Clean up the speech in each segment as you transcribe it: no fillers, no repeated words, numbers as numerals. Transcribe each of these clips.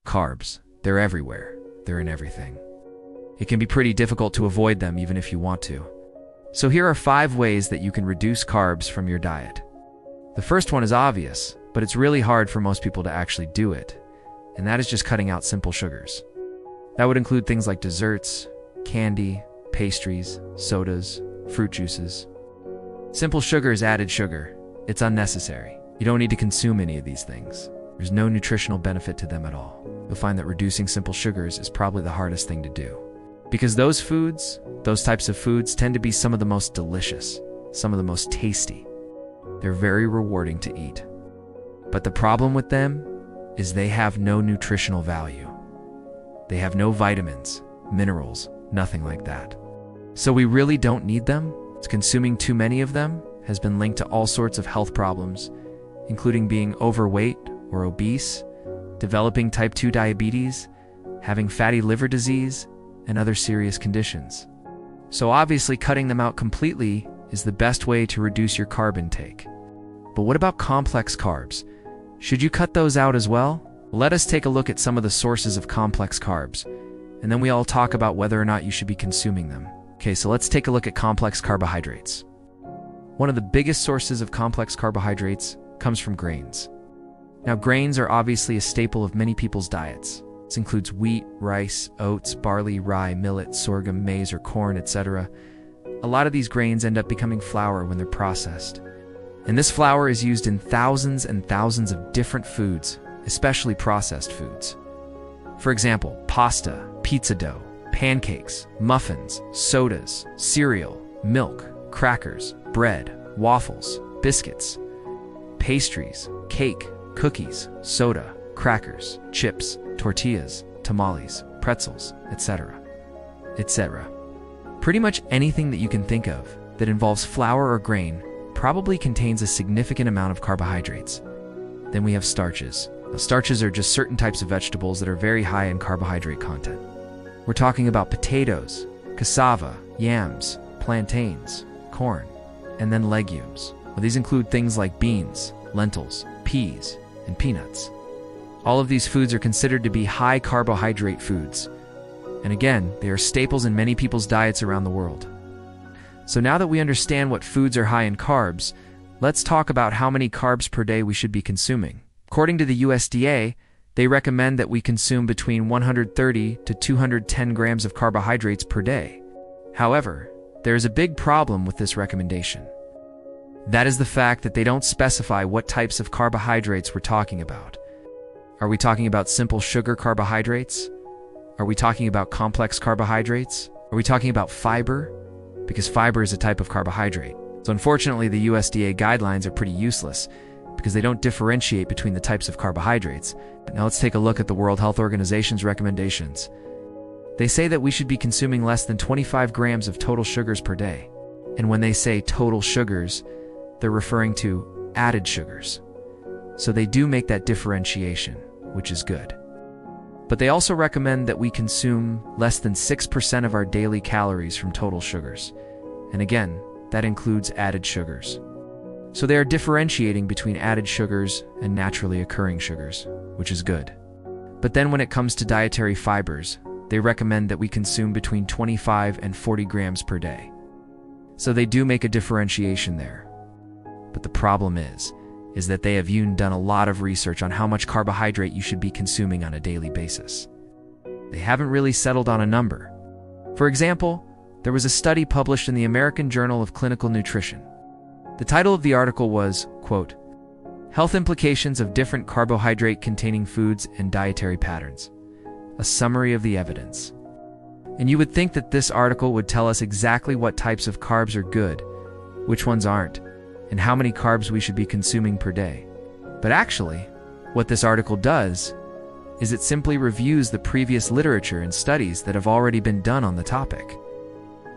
Carbs. They're everywhere. They're in everything. It can be pretty difficult to avoid them even if you want to. So here are 5 ways that you can reduce carbs from your diet. The first one is obvious, but it's really hard for most people to actually do it, and that is just cutting out simple sugars. That would include things like desserts, candy, pastries, sodas, fruit juices. Simple sugar is added sugar. It's unnecessary. You don't need to consume any of these things. There's no nutritional benefit to them at all. You'll find that reducing simple sugars is probably the hardest thing to do. Because those types of foods tend to be some of the most delicious, some of the most tasty. They're very rewarding to eat. But the problem with them is they have no nutritional value. They have no vitamins, minerals, nothing like that. So we really don't need them. Consuming too many of them has been linked to all sorts of health problems, including being overweight or obese, developing type 2 diabetes, having fatty liver disease, and other serious conditions. So obviously cutting them out completely is the best way to reduce your carb intake. But what about complex carbs? Should you cut those out as well? Let us take a look at some of the sources of complex carbs, and then we all talk about whether or not you should be consuming them. Okay, so let's take a look at complex carbohydrates. One of the biggest sources of complex carbohydrates comes from grains. Now, grains are obviously a staple of many people's diets. This includes wheat, rice, oats, barley, rye, millet, sorghum, maize, or corn, etc. A lot of these grains end up becoming flour when they're processed. And this flour is used in thousands and thousands of different foods, especially processed foods. For example, pasta, pizza dough, pancakes, muffins, sodas, cereal, milk, crackers, bread, waffles, biscuits, pastries, cake, cookies, soda, crackers, chips, tortillas, tamales, pretzels, etc., etc. Pretty much anything that you can think of that involves flour or grain probably contains a significant amount of carbohydrates. Then we have starches. Now, starches are just certain types of vegetables that are very high in carbohydrate content. We're talking about potatoes, cassava, yams, plantains, corn, and then legumes. Well, these include things like beans, lentils, peas, and peanuts. All of these foods are considered to be high carbohydrate foods. And again, they are staples in many people's diets around the world. So now that we understand what foods are high in carbs, let's talk about how many carbs per day we should be consuming. According to the USDA, they recommend that we consume between 130 to 210 grams of carbohydrates per day. However, there is a big problem with this recommendation. That is the fact that they don't specify what types of carbohydrates we're talking about. Are we talking about simple sugar carbohydrates? Are we talking about complex carbohydrates? Are we talking about fiber? Because fiber is a type of carbohydrate. So unfortunately, the USDA guidelines are pretty useless because they don't differentiate between the types of carbohydrates. But now let's take a look at the World Health Organization's recommendations. They say that we should be consuming less than 25 grams of total sugars per day. And when they say total sugars, they're referring to added sugars. So they do make that differentiation, which is good. But they also recommend that we consume less than 6% of our daily calories from total sugars. And again, that includes added sugars. So they are differentiating between added sugars and naturally occurring sugars, which is good. But then when it comes to dietary fibers, they recommend that we consume between 25 and 40 grams per day. So they do make a differentiation there. But the problem is that they have done a lot of research on how much carbohydrate you should be consuming on a daily basis. They haven't really settled on a number. For example, there was a study published in the American Journal of Clinical Nutrition. The title of the article was, quote, "Health Implications of Different Carbohydrate-Containing Foods and Dietary Patterns. A Summary of the Evidence." And you would think that this article would tell us exactly what types of carbs are good, which ones aren't, and how many carbs we should be consuming per day. But actually, what this article does is it simply reviews the previous literature and studies that have already been done on the topic.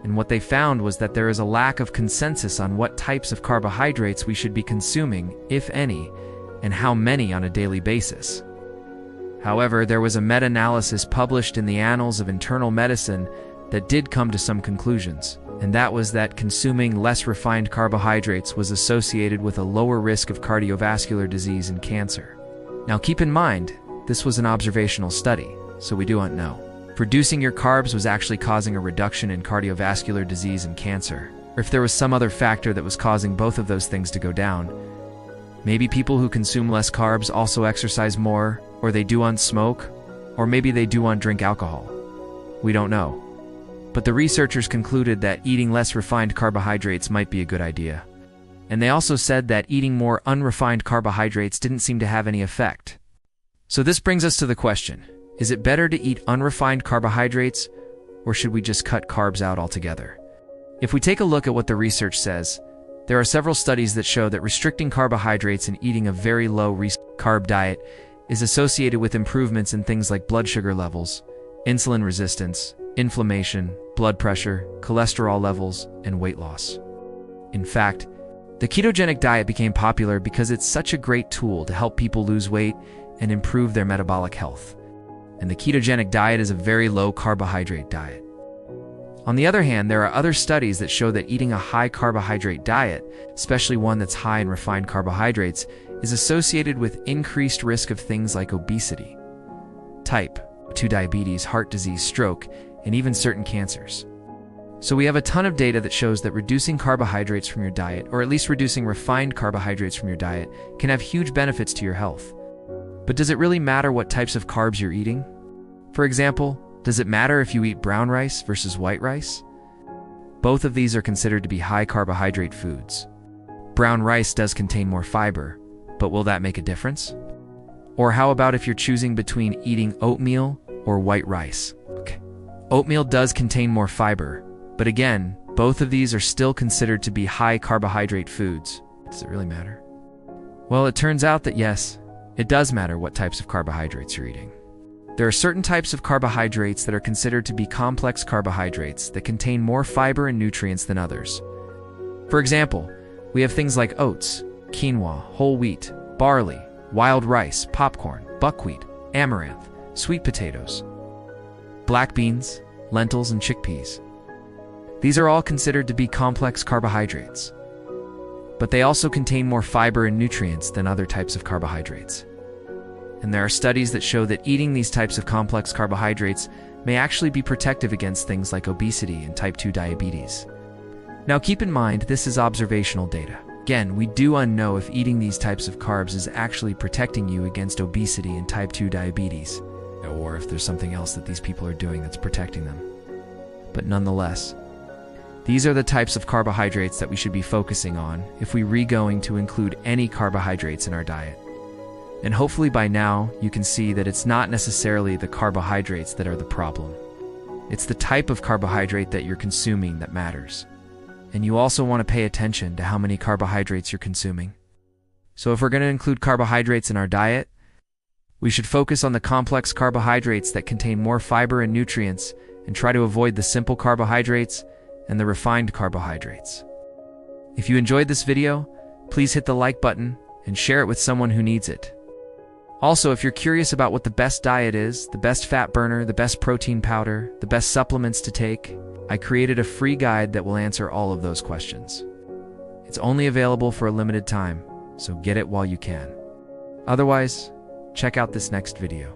And what they found was that there is a lack of consensus on what types of carbohydrates we should be consuming, if any, and how many on a daily basis. However, there was a meta-analysis published in the Annals of Internal Medicine that did come to some conclusions, and that was that consuming less refined carbohydrates was associated with a lower risk of cardiovascular disease and cancer. Now keep in mind this was an observational study, so we don't know if reducing your carbs was actually causing a reduction in cardiovascular disease and cancer, or if there was some other factor that was causing both of those things to go down. Maybe people who consume less carbs also exercise more, or they do on smoke, or maybe they do on drink alcohol. We don't know. But the researchers concluded that eating less refined carbohydrates might be a good idea. And they also said that eating more unrefined carbohydrates didn't seem to have any effect. So this brings us to the question, is it better to eat unrefined carbohydrates, or should we just cut carbs out altogether? If we take a look at what the research says, there are several studies that show that restricting carbohydrates and eating a very low-carb diet is associated with improvements in things like blood sugar levels, insulin resistance, inflammation, blood pressure, cholesterol levels, and weight loss. In fact, the ketogenic diet became popular because it's such a great tool to help people lose weight and improve their metabolic health. And the ketogenic diet is a very low carbohydrate diet. On the other hand, there are other studies that show that eating a high carbohydrate diet, especially one that's high in refined carbohydrates, is associated with increased risk of things like obesity, type 2 diabetes, heart disease, stroke, and even certain cancers. So we have a ton of data that shows that reducing carbohydrates from your diet, or at least reducing refined carbohydrates from your diet, can have huge benefits to your health. But does it really matter what types of carbs you're eating? For example, does it matter if you eat brown rice versus white rice? Both of these are considered to be high carbohydrate foods. Brown rice does contain more fiber, but will that make a difference? Or how about if you're choosing between eating oatmeal or white rice? Oatmeal does contain more fiber, but again, both of these are still considered to be high carbohydrate foods. Does it really matter? Well, it turns out that yes, it does matter what types of carbohydrates you're eating. There are certain types of carbohydrates that are considered to be complex carbohydrates that contain more fiber and nutrients than others. For example, we have things like oats, quinoa, whole wheat, barley, wild rice, popcorn, buckwheat, amaranth, sweet potatoes, black beans, lentils, and chickpeas. These are all considered to be complex carbohydrates, but they also contain more fiber and nutrients than other types of carbohydrates. And there are studies that show that eating these types of complex carbohydrates may actually be protective against things like obesity and type 2 diabetes. Now keep in mind, this is observational data. Again, we do know if eating these types of carbs is actually protecting you against obesity and type 2 diabetes, or if there's something else that these people are doing that's protecting them. But nonetheless, these are the types of carbohydrates that we should be focusing on if we're going to include any carbohydrates in our diet. And hopefully by now, you can see that it's not necessarily the carbohydrates that are the problem. It's the type of carbohydrate that you're consuming that matters. And you also want to pay attention to how many carbohydrates you're consuming. So if we're going to include carbohydrates in our diet, we should focus on the complex carbohydrates that contain more fiber and nutrients and try to avoid the simple carbohydrates and the refined carbohydrates. If you enjoyed this video, please hit the like button and share it with someone who needs it. Also, if you're curious about what the best diet is, the best fat burner, the best protein powder, the best supplements to take, I created a free guide that will answer all of those questions. It's only available for a limited time, so get it while you can. Otherwise, check out this next video.